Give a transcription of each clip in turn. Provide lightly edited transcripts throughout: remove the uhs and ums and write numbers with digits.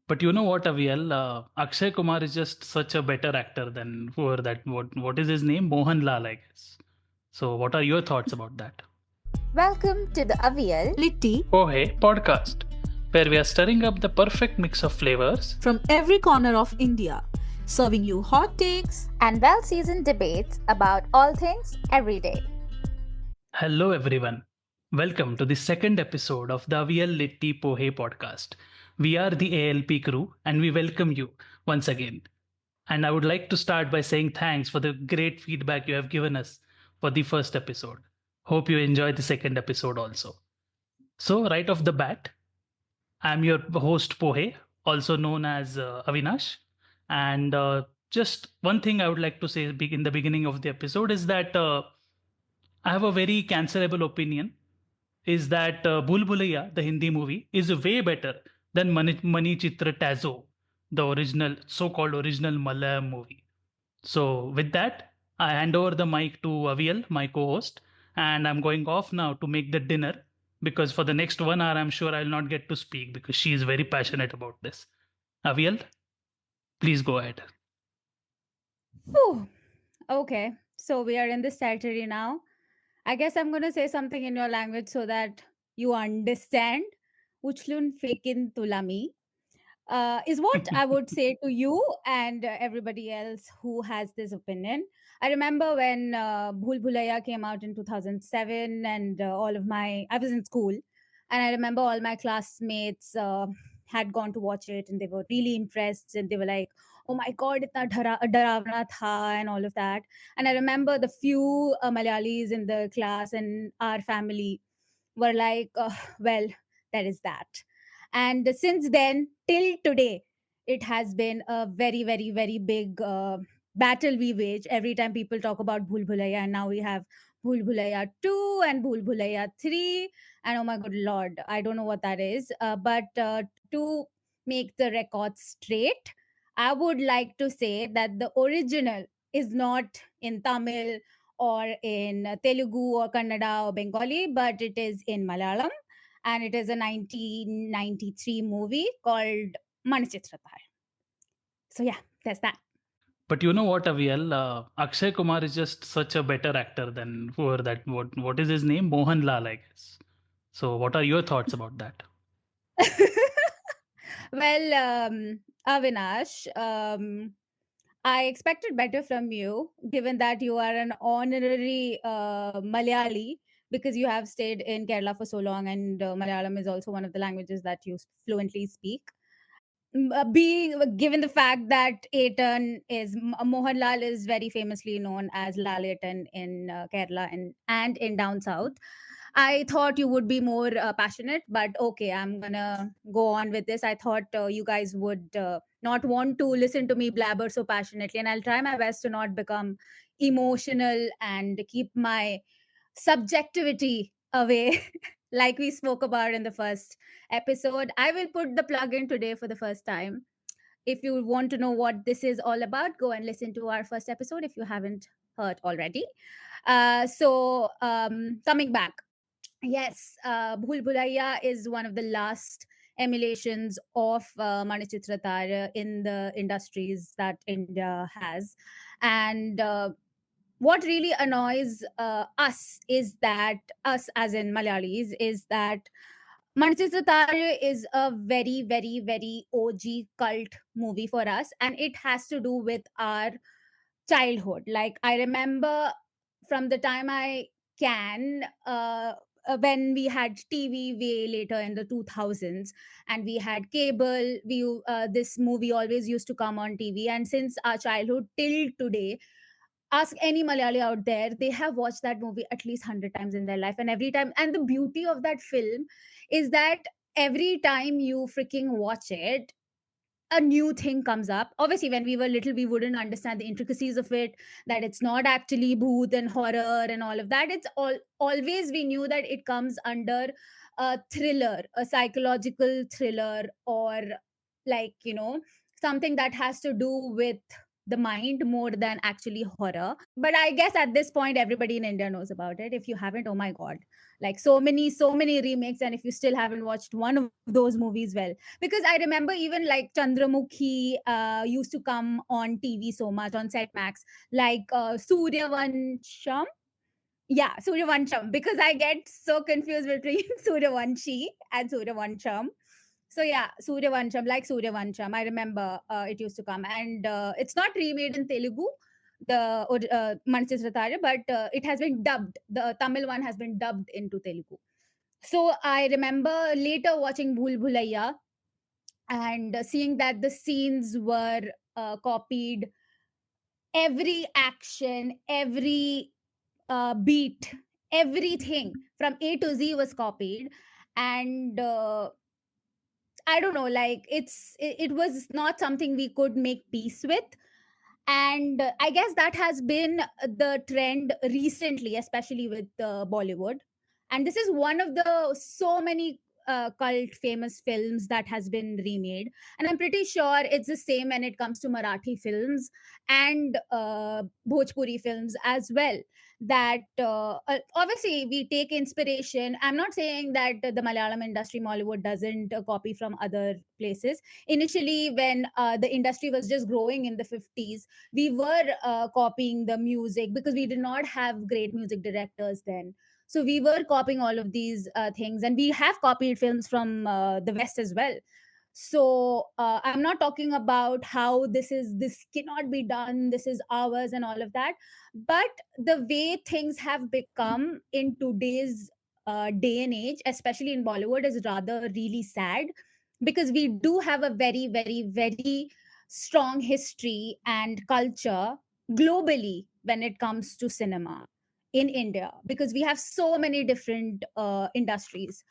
But you know what, Aviyal? Akshay Kumar is just such a better actor than whoever that. What is his name? Mohan Lal, I guess. So, what are your thoughts about that? Welcome to the Aviyal Litti Pohe podcast, where we are stirring up the perfect mix of flavors. from every corner of India, serving you hot takes. and well seasoned debates about all things every day. Hello, everyone. Welcome to the second episode of the Aviyal Litti Pohe podcast. We are the ALP Crew, and we welcome you once again. And I would like to start by saying thanks for the great feedback you have given us for the first episode. Hope you enjoy the second episode also. So, right off the bat, I'm your host Pohe, also known as Avinash. And just one thing I would like to say in the beginning of the episode is that I have a very cancerable opinion is that Bhul Bhulaiya, the Hindi movie, is way better than Mani Chitra Tazo, the original, so-called original Malayalam movie. So with that, I hand over the mic to Aviyal, my co-host, and I'm going off now to make the dinner because for the next 1 hour, I'm sure I'll not get to speak because she is very passionate about this. Aviyal, please go ahead. Whew. Okay, so we are in this territory now. I guess I'm going to say something in your language so that you understand. Uchlun fekin tulami is what I would say to you and everybody else who has this opinion. I remember when Bhul Bhulaiya came out in 2007, and I was in school, and I remember all my classmates had gone to watch it, and they were really impressed, and they were like, "Oh my God, itna daravna tha," and all of that. And I remember the few Malayalis in the class and our family were like, "Well, that is that." And since then till today, it has been a very, very, very big battle we wage every time people talk about Bhul Bhulaiya. And now we have Bhul Bhulaiya 2 and Bhul Bhulaiya 3. And oh my good lord, I don't know what that is. But to make the record straight, I would like to say that the original is not in Tamil or in Telugu or Kannada or Bengali, but it is in Malayalam, and it is a 1993 movie called Manichitrathar. So yeah, that's that. But you know what, Aviyal? Akshay Kumar is just such a better actor than whoever that. What is his name? Mohan Lal, I guess. So, what are your thoughts about that? Well, Avinash, I expected better from you, given that you are an honorary Malayali, because you have stayed in Kerala for so long, and Malayalam is also one of the languages that you fluently speak. Being given the fact that Etan is Mohanlal is very famously known as Lal Etan in Kerala and in down south. I thought you would be more passionate, but okay, I'm gonna go on with this. I thought you guys would not want to listen to me blabber so passionately, and I'll try my best to not become emotional and keep my subjectivity away, like we spoke about in the first episode. I will put the plug in today for the first time. If you want to know what this is all about, go and listen to our first episode if you haven't heard already. Coming back, yes, Bhul Bhulaiya is one of the last emulations of Manichitratar in the industries that India has. And what really annoys us is that, us as in Malayalis, is that Manichitratar is a very, very, very OG cult movie for us, and it has to do with our childhood. Like, I remember from the time I can, when we had TV way later in the 2000s, and we had cable, this movie always used to come on TV. And since our childhood till today, ask any Malayali out there, they have watched that movie at least 100 times in their life. And every time, and the beauty of that film is that every time you freaking watch it, a new thing comes up. Obviously, when we were little, we wouldn't understand the intricacies of it, that it's not actually bhoot and horror and all of that. It's always, we knew that it comes under a thriller, a psychological thriller, or like, something that has to do with the mind more than actually horror. But I guess at this point, everybody in India knows about it. If you haven't, oh my God, like so many remakes. And if you still haven't watched one of those movies, well, because I remember even like Chandramukhi used to come on TV so much on Set Max, like Suryavansham. Yeah, Suryavansham, because I get so confused between Suryavanshi and Suryavansham. So yeah, Suryavansham, like Suryavansham. I remember it used to come, and it's not remade in Telugu, the Manchesratare, but it has been dubbed. The Tamil one has been dubbed into Telugu. So I remember later watching Bhool Bhulaiya and seeing that the scenes were copied, every action, every beat, everything from A to Z was copied. And I don't know, like it was not something we could make peace with. And I guess that has been the trend recently, especially with Bollywood. And this is one of the so many cult famous films that has been remade, and I'm pretty sure it's the same when it comes to Marathi films and Bhojpuri films as well. That obviously we take inspiration. I'm not saying that the Malayalam industry, Mollywood, doesn't copy from other places. Initially, when the industry was just growing in the 50s, we were copying the music because we did not have great music directors then. So we were copying all of these things, and we have copied films from the West as well. So I'm not talking about how this cannot be done, this is ours and all of that. But the way things have become in today's day and age, especially in Bollywood, is rather really sad, because we do have a very very strong history and culture globally when it comes to cinema in India, because we have so many different industries.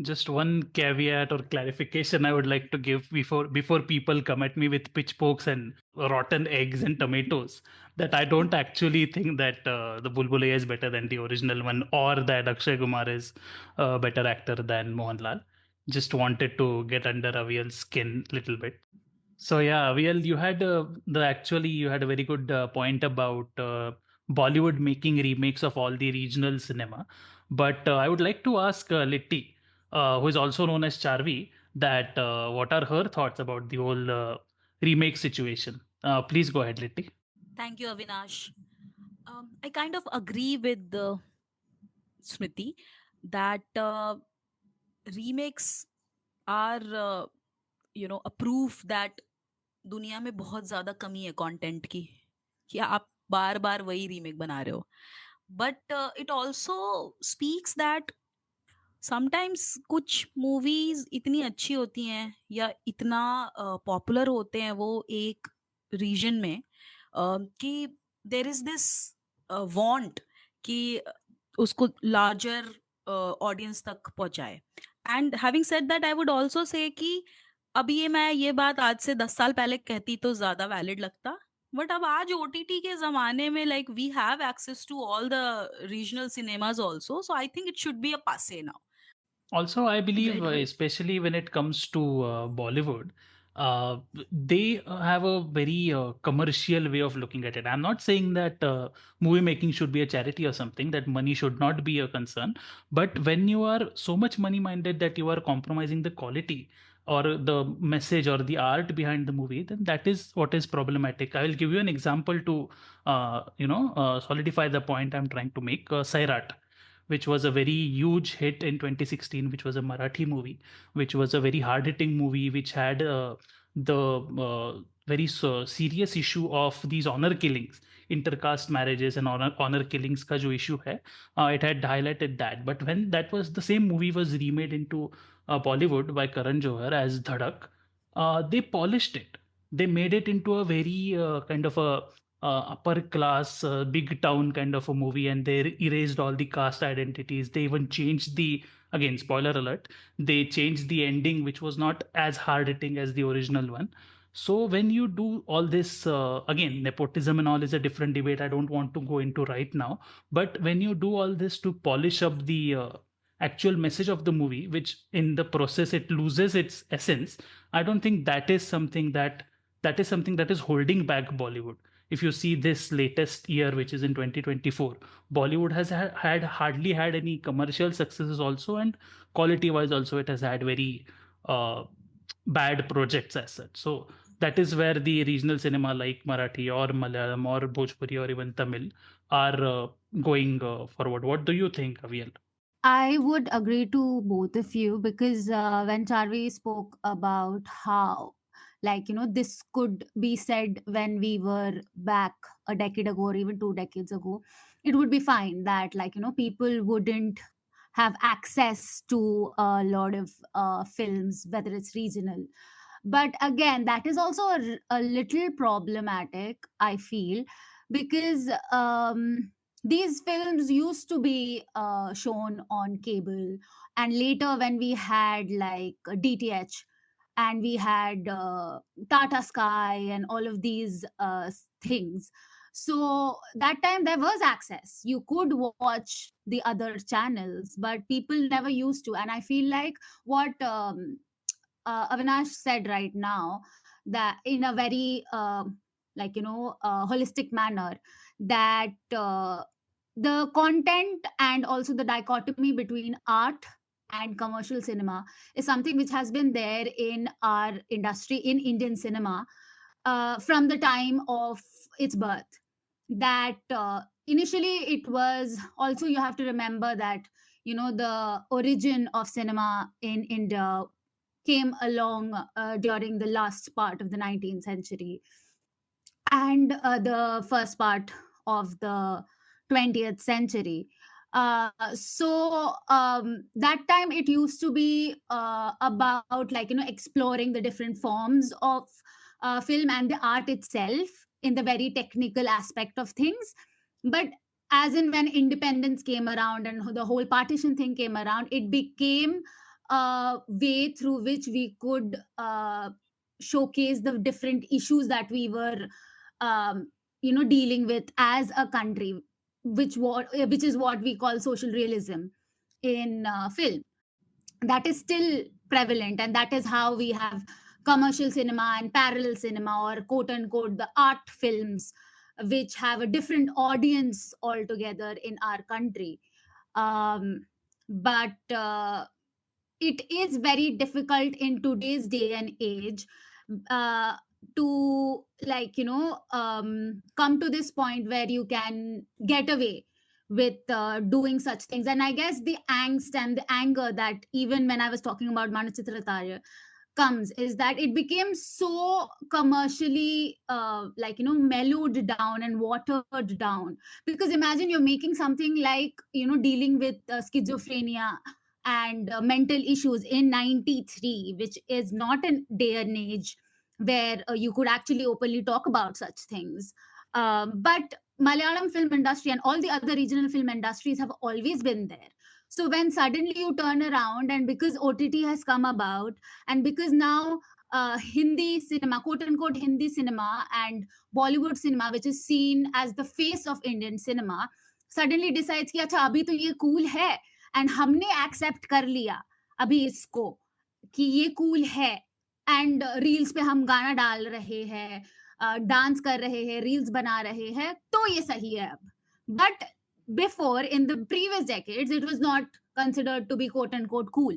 Just one caveat or clarification I would like to give before people come at me with pitchforks and rotten eggs and tomatoes, that I don't actually think that the Bulbulaya is better than the original one, or that Akshay Kumar is a better actor than Mohanlal. Just wanted to get under Aviyal's skin little bit. So yeah, well, you had a very good point about Bollywood making remakes of all the regional cinema. But I would like to ask Litti, who is also known as Charvee, that what are her thoughts about the whole remake situation? Please go ahead, Litti. Thank you, Avinash. I kind of agree with the Smriti that remakes are, a proof that दुनिया में बहुत ज्यादा कमी है content की, कि आप बार बार वही रीमेक बना रहे हो. But it also speaks that sometimes कुछ मूवीज इतनी अच्छी होती हैं या इतना पॉपुलर होते हैं वो एक रीजन में, कि देर इज दिस वांट कि उसको लार्जर ऑडियंस तक पहुंचाए. And having said that I would also say कि अब ये बात आज से 10 साल पहले कहती तो ज्यादा वैलिड लगता. बट अब आज ओटीटी के जमाने में like we have access to all the regional cinemas also, so I think it should be a passe now. Also, I believe, Right. especially when it comes to Bollywood, uh, they have a very commercial way of looking at it. I'm not saying that movie making should be a charity or something, that money should not be a concern. But when you are so much money minded that you are compromising the quality or the message or the art behind the movie, then that is what is problematic. I will give you an example to, solidify the point I'm trying to make. Sairat, which was a very huge hit in 2016, which was a Marathi movie, which was a very hard hitting movie, which had the very serious issue of these honor killings, intercaste marriages and honor killings ka jo issue hai, it had highlighted that. But when that was the same movie was remade into Bollywood by Karan Johar as Dhadak, they polished it. They made it into a very kind of a upper class, big town kind of a movie, and they erased all the caste identities. They even changed the, again, spoiler alert, they changed the ending, which was not as hard hitting as the original one. So when you do all this, again, nepotism and all is a different debate. I don't want to go into right now. But when you do all this to polish up the actual message of the movie, which in the process it loses its essence, I don't think that is something that that is something that is holding back Bollywood. If you see this latest year, which is in 2024, Bollywood has had hardly had any commercial successes also, and quality wise also it has had very uh, bad projects as such. So that is where the regional cinema like Marathi or Malayalam or Bhojpuri or even Tamil are going forward. What do you think, Aviyal? I would agree to both of you because when Charvee spoke about how, like, this could be said when we were back a decade ago or even 2 decades ago, it would be fine that, like, people wouldn't have access to a lot of films, whether it's regional. But again, that is also a little problematic, I feel, because these films used to be shown on cable, and later when we had like DTH, and we had Tata Sky and all of these things. So that time there was access. You could watch the other channels, but people never used to. And I feel like what Avinash said right now, that in a very holistic manner, that the content and also the dichotomy between art and commercial cinema is something which has been there in our industry, in Indian cinema, from the time of its birth. That initially it was also, you have to remember that the origin of cinema in India came along during the last part of the 19th century and the first part of the 20th century. That time it used to be about, like, exploring the different forms of film and the art itself in the very technical aspect of things. But as in when independence came around and the whole partition thing came around, it became a way through which we could showcase the different issues that we were dealing with as a country, which is what we call social realism in film. That is still prevalent, and that is how we have commercial cinema and parallel cinema, or quote unquote the art films, which have a different audience altogether in our country. But it is very difficult in today's day and age uh, to, like, come to this point where you can get away with doing such things. And I guess the angst and the anger that, even when I was talking about Manachitratarya, comes is that it became so commercially mellowed down and watered down. Because imagine you're making something like, dealing with schizophrenia and mental issues in 93, which is not a day and age where you could actually openly talk about such things. But Malayalam film industry and all the other regional film industries have always been there. So when suddenly you turn around, and because OTT has come about, and because now Hindi cinema, quote unquote Hindi cinema, and Bollywood cinema, which is seen as the face of Indian cinema, suddenly decides कि अच्छा अभी तो ये cool है, and हमने accept कर लिया अभी इसको कि ये cool है, and रील्स पे हम गाना डाल रहे हैं, डांस कर रहे हैं, रील्स बना रहे हैं, तो ये सही है अब. But before, in the previous decades, it was not considered to be quote unquote cool.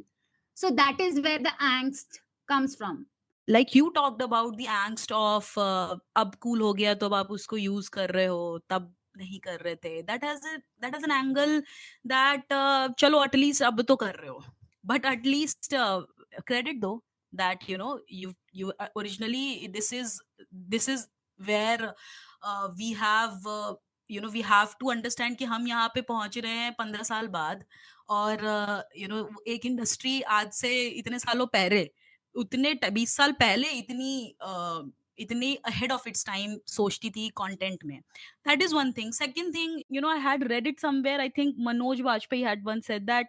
So that is where the angst comes from. Like you talked about the angst of अब cool हो गया तो अब आप उसको use कर रहे हो, तब नहीं कर रहे थे. That has an angle that चलो at least अब तो कर रहे हो, but at least credit though that you originally this is where we have we have to understand कि हम यहाँ पे पहुंच रहे हैं 15 साल बाद. और एक इंडस्ट्री आज से इतने सालों पहले, उतने 20 साल पहले इतनी अहेड ऑफ इट्स टाइम सोचती थी कंटेंट में. That is one thing. Second thing, I had read it somewhere, I think Manoj Vajpayee had one said that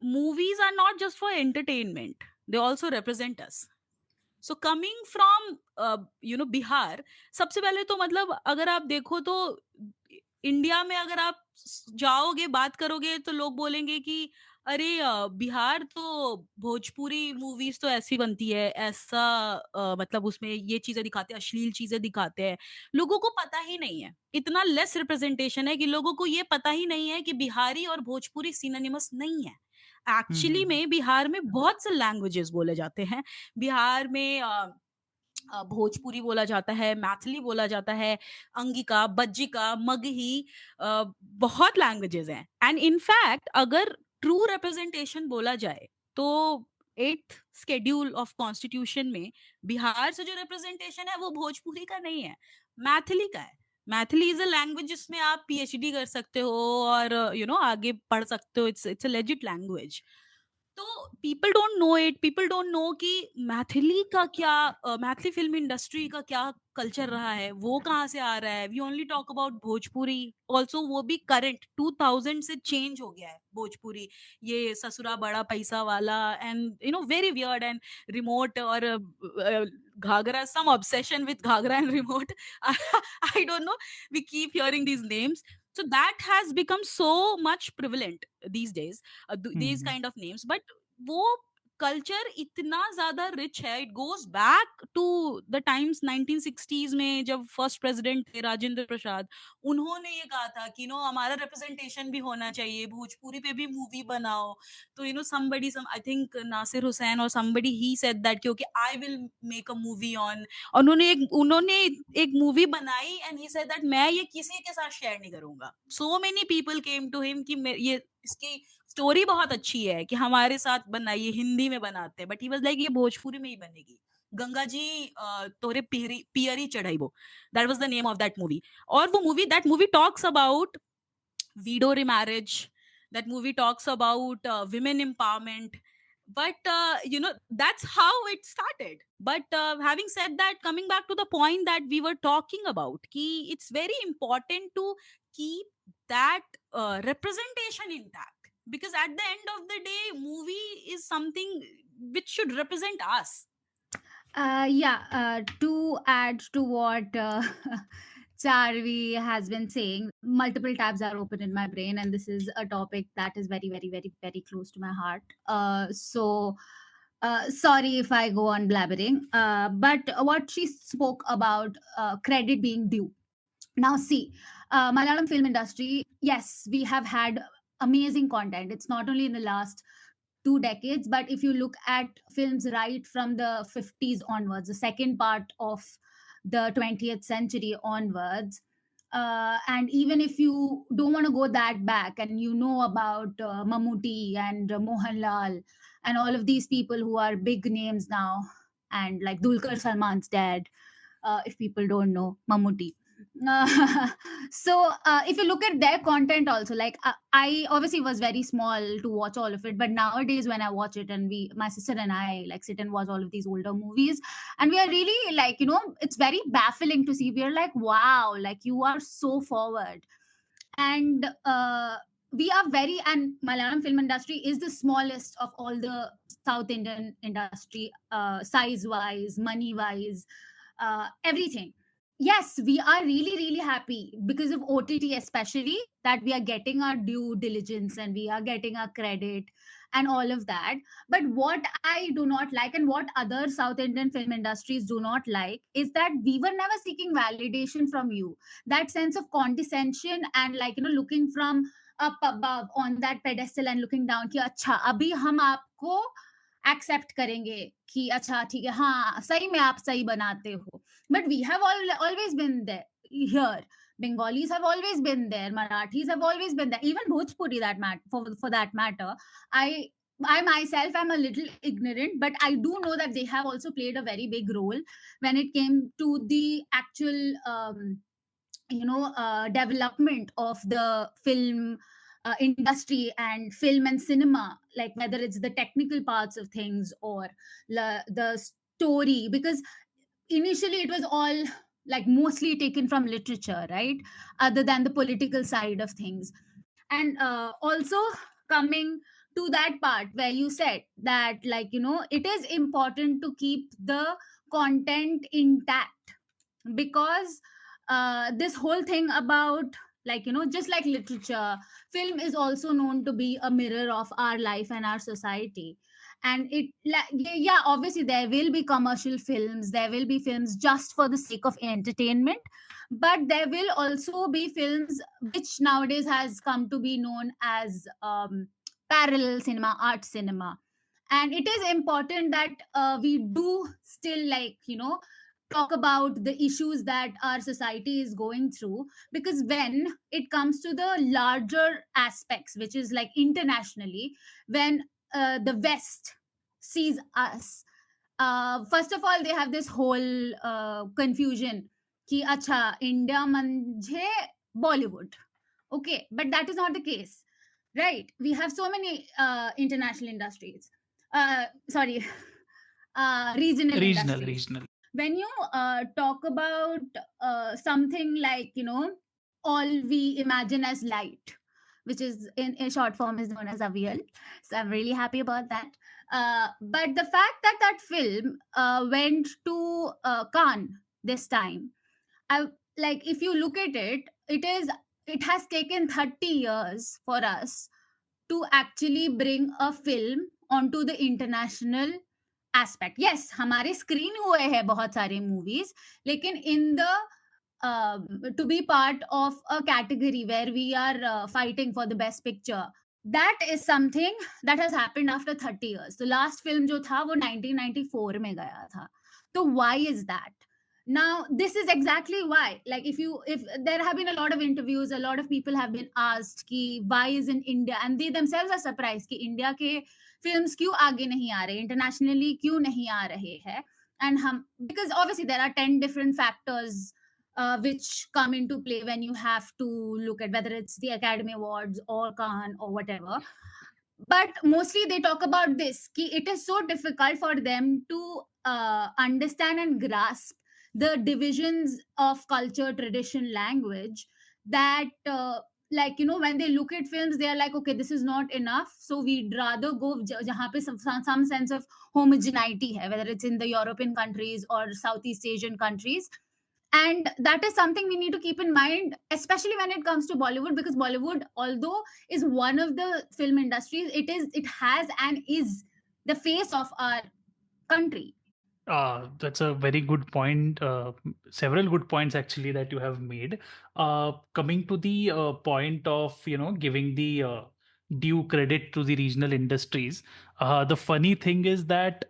movies are not just for entertainment, they also represent us. So coming from Bihar, सबसे पहले तो मतलब अगर आप देखो तो India में अगर आप जाओगे बात करोगे तो लोग बोलेंगे कि अरे बिहार तो भोजपुरी मूवीज तो ऐसी बनती है, ऐसा मतलब उसमें ये चीजें दिखाते हैं, अश्लील चीजें दिखाते हैं, लोगों को पता ही नहीं है, इतना लेस रिप्रेजेंटेशन है कि लोगों को ये पता ही नहीं है कि बिहारी और भोजपुरी सिनोनिमस नहीं है। एक्चुअली हम्म में बिहार में बहुत से लैंग्वेजेस बोले जाते हैं। बिहार में भोजपुरी बोला जाता है, मैथिली बोला जाता है, अंगिका, बज्जिका, मगही, अ, बहुत लैंग्वेजेस हैं। एंड इनफैक्ट अगर ट्रू रिप्रेजेंटेशन बोला जाए तो 8th शेड्यूल ऑफ कॉन्स्टिट्यूशन में बिहार से जो रिप्रेजेंटेशन है वो भोजपुरी का नहीं है, मैथिली का है। मैथिली इज अ लैंग्वेज जिसमें आप पीएचडी कर सकते हो और आगे पढ़ सकते हो। It's a legit language. तो people don't know it, people don't know कि मैथिली का क्या, मैथिली फिल्म इंडस्ट्री का क्या कल्चर रहा है, वो कहाँ से आ रहा है। We only talk about Bhojpuri, also वो भी करंट 2000 से चेंज हो गया है भोजपुरी। ये ससुरा बड़ा पैसा वाला and very weird and remote, और Ghaghra, some obsession with Ghaghra and remote. I don't know, we keep hearing these names. So that has become so much prevalent these days, these hmm kind of names. But वो culture इतना ज्यादा rich है, it goes back to the times 1960s में, जब first president थे राजेंद्र प्रसाद। उन्होंने ये कहा था कि हमारा रिप्रेजेंटेशन भी होना चाहिए, भोजपुरी पे भी मूवी बनाओ। तो somebody, some I think Nasir Hussain और somebody he said that कि okay I will make a movie on। और उन्होंने एक मूवी बनाई एंड ही सेड दैट मैं ये किसी के साथ शेयर नहीं करूंगा। So many people came to him कि ये इसकी स्टोरी बहुत अच्छी है कि हमारे साथ बनाइए, हिंदी में बनाते हैं। बट ही वाज लाइक ये भोजपुरी में ही बनेगी। गंगा जी तोरे पियरी चढ़ाइबो, that was the name of that movie. और वो movie, that movie talks about widow remarriage. That movie talks about women empowerment. But that's how it started. But having said that, coming back to the point that we were talking about, ki it's very important to keep that representation intact, because at the end of the day movie is something which should represent us. To add to what Charvee has been saying, multiple tabs are open in my brain, and this is a topic that is very, very, very, very close to my heart. Sorry if I go on blabbering, but what she spoke about, credit being due. Now, see, Malayalam film industry, yes, we have had amazing content. It's not only in the last 2 decades, but if you look at films right from the 50s onwards, the second part of the 20th century onwards, and even if you don't want to go that back and you know about Mammootty and Mohanlal and all of these people who are big names now, and like Dulquer Salman's dad, if people don't know Mammootty. If you look at their content also, like I obviously was very small to watch all of it, but nowadays when I watch it, and my sister and I like sit and watch all of these older movies, and we are really like, it's very baffling to see. We are like, wow, like you are so forward. And we are very, and Malayalam film industry is the smallest of all the South Indian industry, size wise, money wise, everything. Yes, we are really, really happy because of OTT, especially that we are getting our due diligence and we are getting our credit and all of that. But what I do not like, and what other South Indian film industries do not like, is that we were never seeking validation from you. That sense of condescension and like, looking from up above on that pedestal and looking down कि अच्छा अभी हम आपको accept करेंगे कि अच्छा ठीक है, हाँ सही में आप सही बनाते हो. But we have always been there here. Bengalis have always been there. Marathis have always been there. Even Bhojpuri, for that matter. I myself am a little ignorant, but I do know that they have also played a very big role when it came to the actual development of the film industry and film and cinema, like whether it's the technical parts of things or the story, because initially it was all like mostly taken from literature, right, other than the political side of things. And also coming to that part where you said that, like, it is important to keep the content intact, because this whole thing about Like, just like literature, film is also known to be a mirror of our life and our society. And yeah, obviously there will be commercial films, there will be films just for the sake of entertainment, but there will also be films which nowadays has come to be known as parallel cinema, art cinema. And it is important that we do still, like, talk about the issues that our society is going through, because when it comes to the larger aspects, which is like internationally, when the West sees us, first of all they have this whole confusion ki acha India manje Bollywood. Okay, but that is not the case, right? We have so many international industries, sorry, regional Regional, industries. regional. When you talk about something like, all we imagine as light, which is in short form is known as Aviyal. So I'm really happy about that. But the fact that that film went to Cannes this time, I like, if you look at it, it has taken 30 years for us to actually bring a film onto the international aspect. Yes, हमारे screen हुए हैं बहुत सारे movies, लेकिन in the to be part of a category where we are fighting for the best picture, that is something that has happened after 30 years. The last film जो था वो 1994 में गया था. So why is that? Now this is exactly why, like, if there have been a lot of interviews, a lot of people have been asked ki why is in India, and they themselves are surprised कि India के films क्यों आगे नहीं आ रहे, internationally क्यों नहीं आ रहे हैं. And because obviously there are 10 different factors which come into play when you have to look at whether it's the Academy Awards or Cannes or whatever. But mostly they talk about this ki it is so difficult for them to understand and grasp the divisions of culture, tradition, language, that like, when they look at films, they are like, okay, this is not enough, so we'd rather go jahan pe some sense of homogeneity hai, whether it's in the European countries or Southeast Asian countries. And that is something we need to keep in mind, especially when it comes to Bollywood, because Bollywood, although is one of the film industries, it has and is the face of our country. That's a very good point. Several good points actually that you have made. Coming to the point of giving the due credit to the regional industries. The funny thing is that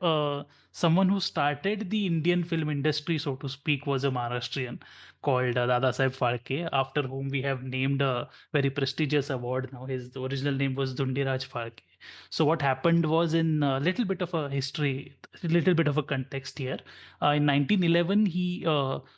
someone who started the Indian film industry, so to speak, was a Maharashtrian called Dada Saheb Phalke, after whom we have named a very prestigious award now. His original name was Dundiraj Phalke. So what happened was, in a little bit of a history, a little bit of a context here. In 1911, he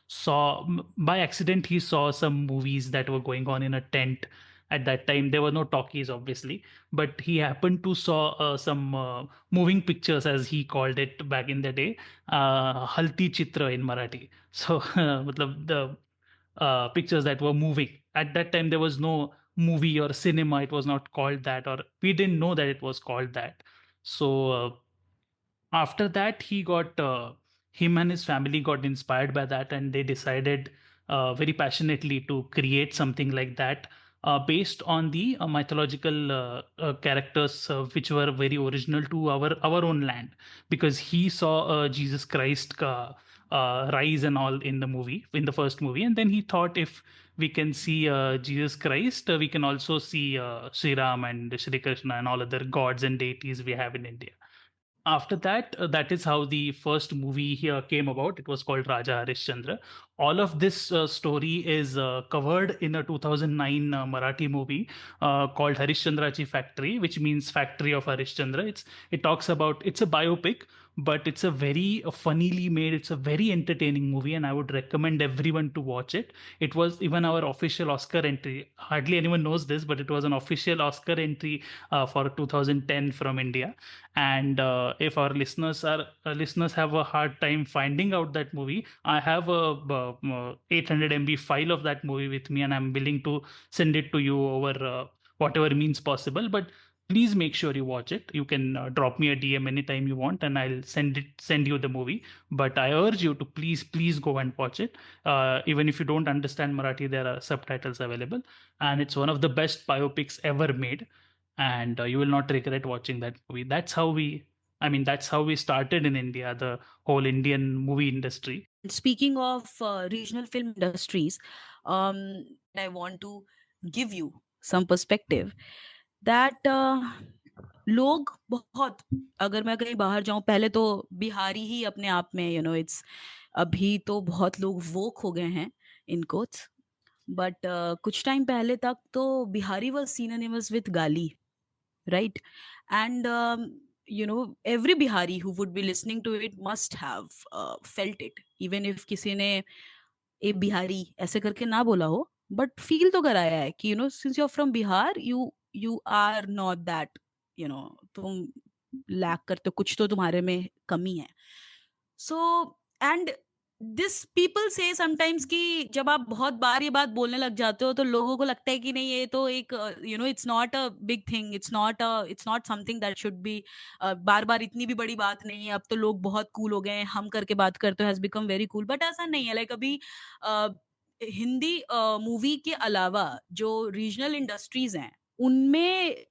saw, by accident, he saw some movies that were going on in a tent. At that time, there were no talkies, obviously, but he happened to saw some moving pictures, as he called it back in the day, Halti Chitra in Marathi. So, matlab, the pictures that were moving. At that time, there was no movie or cinema. It was not called that, or we didn't know that it was called that. So after that, him and his family got inspired by that, and they decided very passionately to create something like that. Based on the mythological characters, which were very original to our own land, because he saw Jesus Christ rise and all in the movie, in the first movie, and then he thought, if we can see Jesus Christ, we can also see Sri Ram and Shri Krishna and all other gods and deities we have in India. After that, that is how the first movie here came about. It was called Raja Harishchandra. All of this story is covered in a 2009 Marathi movie called Harishchandrachi Factory, which means Factory of Harishchandra. It talks about, it's a biopic, but it's a very funnily made, it's a very entertaining movie, and I would recommend everyone to watch it. It was even our official Oscar entry. Hardly anyone knows this, but it was an official Oscar entry for 2010 from India. And if our listeners have a hard time finding out that movie, I have a 800 MB file of that movie with me, and I'm willing to send it to you over whatever means possible. But please make sure you watch it. You can drop me a DM anytime you want, and I'll send you the movie. But I urge you to please go and watch it. Even if you don't understand Marathi, there are subtitles available, and it's one of the best biopics ever made. And you will not regret watching that movie. That's how we started in India, the whole Indian movie industry. Speaking of regional film industries, I want to give you some perspective that लोग बहुत, अगर मैं कहीं बाहर जाऊं, पहले तो बिहारी ही अपने आप में इट्स, अभी तो बहुत लोग वोक हो गए हैं इन कोट्स, बट कुछ टाइम पहले तक तो बिहारी वाज synonymous with गाली, right? And every Bihari who would be listening to it must have felt it, even if किसी ने ए बिहारी ऐसे करके ना बोला हो, बट फील तो कराया है कि since you are from Bihar, you are not that, तुम लैक करते हो, कुछ तो तुम्हारे में कमी है. सो एंड दिस पीपल से समटाइम्स कि जब आप बहुत बार ये बात बोलने लग जाते हो तो लोगों को लगता है कि नहीं, ये तो एक it's not a big thing, it's not something that should be, बार बार इतनी भी बड़ी बात नहीं है, अब तो लोग बहुत कूल हो गए हैं, हम करके बात करते हो has become very cool. But ऐसा नहीं है. लाइक अभी हिंदी मूवी के अलावा जो रीजनल इंडस्ट्रीज हैं उनमें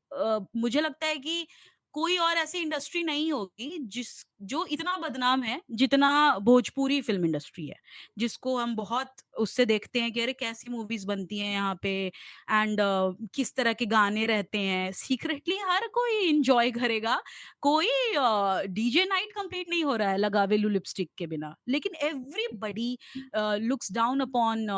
मुझे लगता है कि कोई और ऐसी इंडस्ट्री नहीं होगी जो इतना बदनाम है जितना भोजपुरी फिल्म इंडस्ट्री है, जिसको हम बहुत उससे देखते हैं कि अरे कैसी मूवीज बनती हैं यहाँ पे, एंड किस तरह के गाने रहते हैं, सीक्रेटली हर कोई इंजॉय करेगा. कोई डीजे नाइट कंप्लीट नहीं हो रहा है लगावेलू लिपस्टिक के बिना, लेकिन everybody looks down upon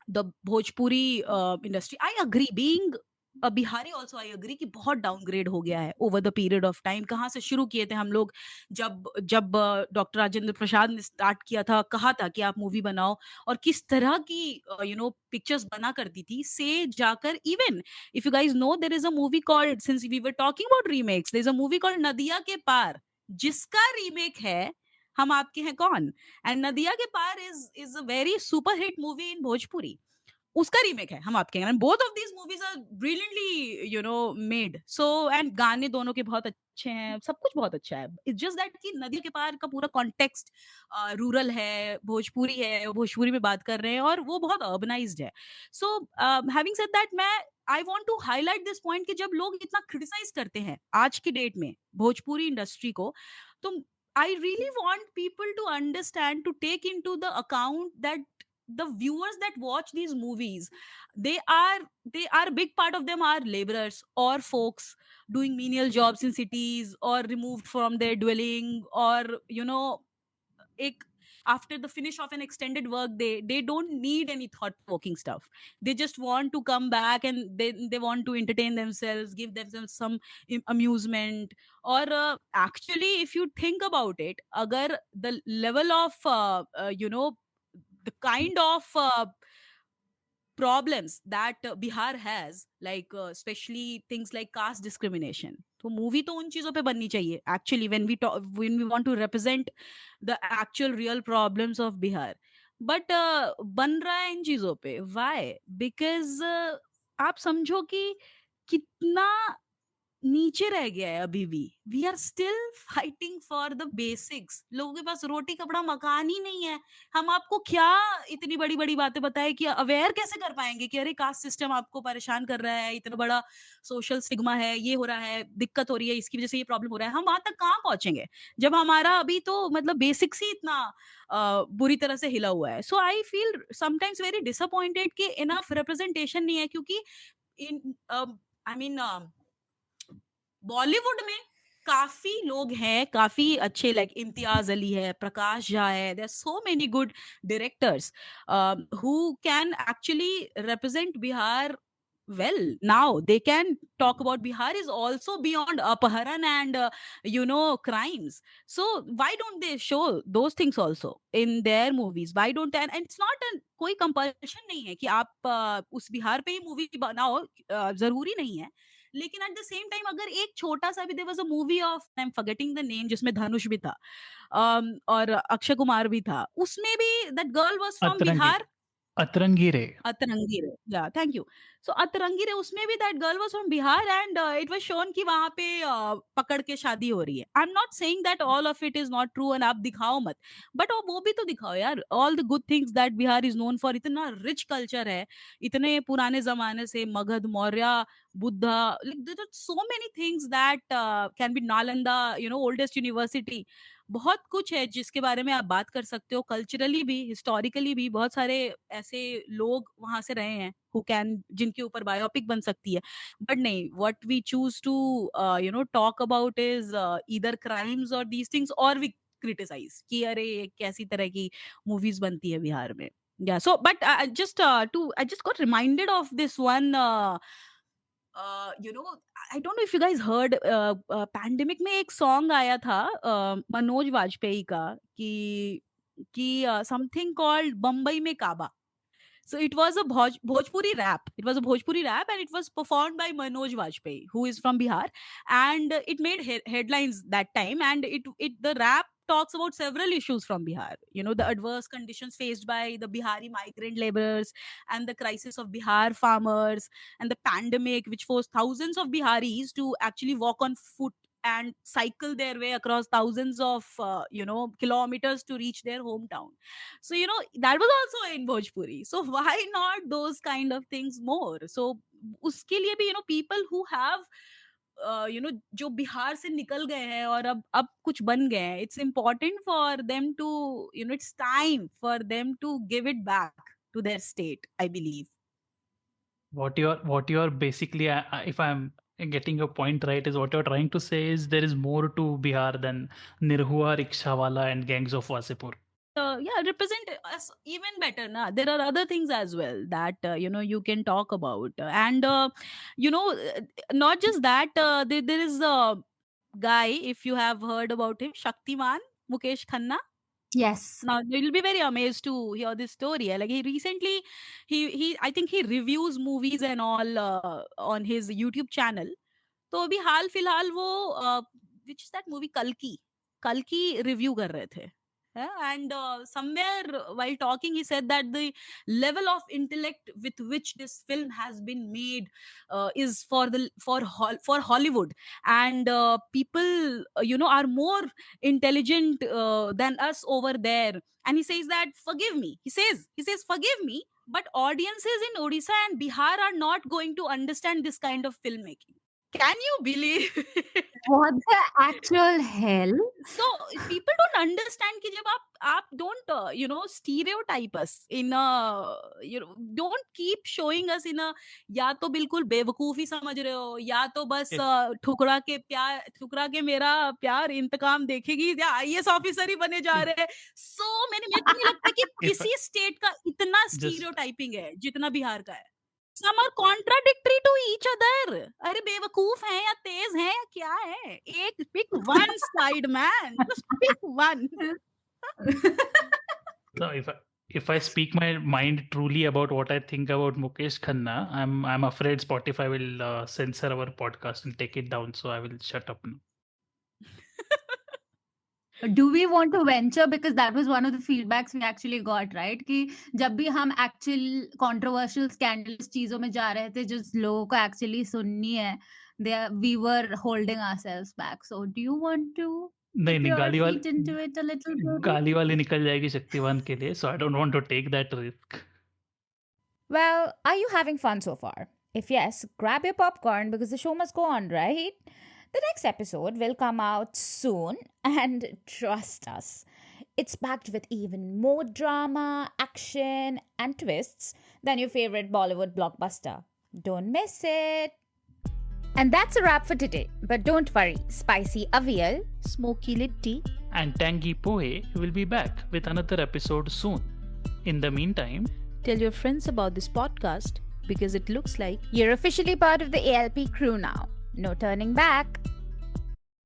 the Bhojpuri industry. I agree. Being a Bihari also, I agree कि बहुत डाउनग्रेड हो गया है over the period of time. कहाँ से शुरू किए थे हम लोग, जब जब डॉक्टर राजेंद्र प्रसाद ने स्टार्ट किया था, कहा था कि आप मूवी बनाओ, और किस तरह की पिक्चर्स बना करती थी, से जाकर even if you guys know, there is a movie called, since we were talking about remakes, there is a movie called Nadiya ke Paar, जिसका रीमेक है हम आपके हैं कौन. And Nadiya ke Paar is a very super hit movie in Bhojpuri. उसका रीमेक है Hum Aapke Hain. Both of these movies are brilliantly made. So and गाने दोनों के बहुत अच्छे हैं, सब कुछ बहुत अच्छा है. इट्स जस्ट दैट कि नदी के पार का पूरा कॉन्टेक्स्ट रूरल है, भोजपुरी है, भोजपुरी में बात कर रहे हैं, और वो बहुत अर्बनाइज्ड है. सो हैविंग सेड दैट, मैं I want to highlight this point कि जब लोग इतना क्रिटिसाइज करते हैं आज की डेट में भोजपुरी इंडस्ट्री को, तो I really want people to understand, to take into the account that the viewers that watch these movies, they are a big part of them are laborers or folks doing menial jobs in cities, or removed from their dwelling, or ek, after the finish of an extended work day, they don't need any thought provoking stuff. They just want to come back and they want to entertain themselves, give themselves some amusement. Or actually, if you think about it, agar the level of the kind of problems that Bihar has, like especially things like caste discrimination, तो movie तो उन चीजों पे बननी चाहिए actually, when we want to represent the actual real problems of Bihar. But बन रहा है इन चीजों पे. why? Because आप समझो कि कितना नीचे रह गया है अभी भी. We are still fighting for the basics. लोगों के पास रोटी कपड़ा मकान ही नहीं है. हम आपको क्या इतनी बड़ी बड़ी बातें बताएं कि अवेयर कैसे कर पाएंगे कि अरे कास्ट सिस्टम आपको परेशान कर रहा है, इतना बड़ा सोशल स्टिग्मा है, ये हो रहा है, दिक्कत हो रही है, इसकी वजह से ये प्रॉब्लम हो रहा है. हम वहां तक कहाँ पहुंचेंगे जब हमारा अभी तो मतलब बेसिक्स ही इतना बुरी तरह से हिला हुआ है. So I feel sometimes very disappointed कि इनफ रिप्रेजेंटेशन नहीं है, क्योंकि इन आई मीन बॉलीवुड में काफी लोग हैं, काफी अच्छे, लाइक इम्तियाज अली है, प्रकाश झा है, there so many good directors who can actually represent Bihar well. Now they can talk about Bihar is also beyond Apharan and crimes. So why don't they show those things also in their movies? Why don't they? And it's not a कोई compulsion नहीं है कि आप उस बिहार पे ही movie बनाओ, जरूरी नहीं है. लेकिन एट द सेम टाइम अगर एक छोटा सा भी, there was a movie of, I am forgetting the name, जिसमें धनुष भी था और अक्षय कुमार भी था, उसमें भी दैट गर्ल वाज फ्रॉम अतरंगी. Bihar. Atrangire. Atarangire. Yeah, thank you. So Atarangire, उसमें भी that girl was from Bihar and it was shown कि वहाँ पे पकड़ के शादी हो रही है. I'm not saying that all of it is not true and आप दिखाओ मत. But वो भी तो दिखाओ यार. All the good things that Bihar is known for, इतना rich culture है, इतने पुराने जमाने से Magadh, Maurya, Buddha, like there are so many things that can be Nalanda, oldest university. बहुत कुछ है जिसके बारे में आप बात कर सकते हो कल्चरली भी हिस्टोरिकली भी बहुत सारे ऐसे लोग वहां से रहे हैं हु कैन जिनके ऊपर बायोपिक बन सकती है बट नहीं what we choose to talk about is either crimes और दीज थिंग्स और वी क्रिटिसाइज कि अरे ये कैसी तरह की मूवीज बनती है बिहार में yeah so but I just got reminded of this one I don't know if you guys heard pandemic में एक सॉन्ग आया था मनोज वाजपेयी का कि समथिंग कॉल्ड बम्बई में काबा. So it was a Bhojpuri rap. It was a Bhojpuri rap, and it was performed by Manoj Vajpayee, who is from Bihar, and it made headlines that time. And the rap talks about several issues from Bihar. The adverse conditions faced by the Bihari migrant laborers, and the crisis of Bihar farmers, and the pandemic, which forced thousands of Biharis to actually walk on foot and cycle their way across thousands of kilometers to reach their hometown. So that was also in Bhojpuri. So why not those kind of things more? So uske liye bhi people who have जो बिहार से निकल गए हैं और अब कुछ बन गए हैं, it's important for them to it's time for them to give it back to their state, I believe. What you're basically, if I'm getting your point right, is what you're trying to say is there is more to Bihar than Nirhua, Rikshawala, and gangs of Wasipur. Represent us even better na. There are other things as well that you can talk about and not just that there is a guy, if you have heard about him, Shaktiman Mukesh Khanna. Yes. Now you'll be very amazed to hear this story. Like he recently he I think he reviews movies and all on his YouTube channel. तो अभी हाल फिलहाल वो which is that movie कल्कि review कर रहे थे. And somewhere while talking he said that the level of intellect with which this film has been made is for Hollywood, and people are more intelligent than us over there. And he says that he says forgive me, but audiences in Odisha and Bihar are not going to understand this kind of filmmaking. Can you believe it? What the actual hell? So people don't understand कि जब आप don't stereotype us in a don't keep showing us in a या तो बिल्कुल बेवकूफी समझ रहे हो या तो बस ठुकरा के मेरा प्यार इंतकाम देखेगी या आईएएस ऑफिसर ही बने जा रहे हैं. So मेरे को नहीं लगता कि किसी स्टेट का इतना स्टीरियोटाइपिंग है जितना बिहार का है. Some are contradictory to each other. अरे बेवकूफ हैं या तेज हैं या क्या है? एक pick one side, man. Just pick one. So if I speak my mind truly about what I think about Mukesh Khanna, I'm afraid Spotify will censor our podcast and take it down. So I will shut up now. Do we want to venture, because that was one of the feedbacks we actually got, right? कि जब भी हम actual controversial scandalous चीजों में जा रहे थे जो लोगों को actually सुननी है, we were holding ourselves back. So do you want to नहीं dip your गाली feet into it a little bit? गाली वाली निकल जाएगी शक्तिवान के लिए, so I don't want to take that risk. Well, are you having fun so far? If yes, grab your popcorn because the show must go on, right? The next episode will come out soon, and trust us, it's packed with even more drama, action, and twists than your favorite Bollywood blockbuster. Don't miss it. And that's a wrap for today. But don't worry, spicy Aviyal, smoky Litti, and tangy Pohe will be back with another episode soon. In the meantime, tell your friends about this podcast because it looks like you're officially part of the ALP crew now. No turning back.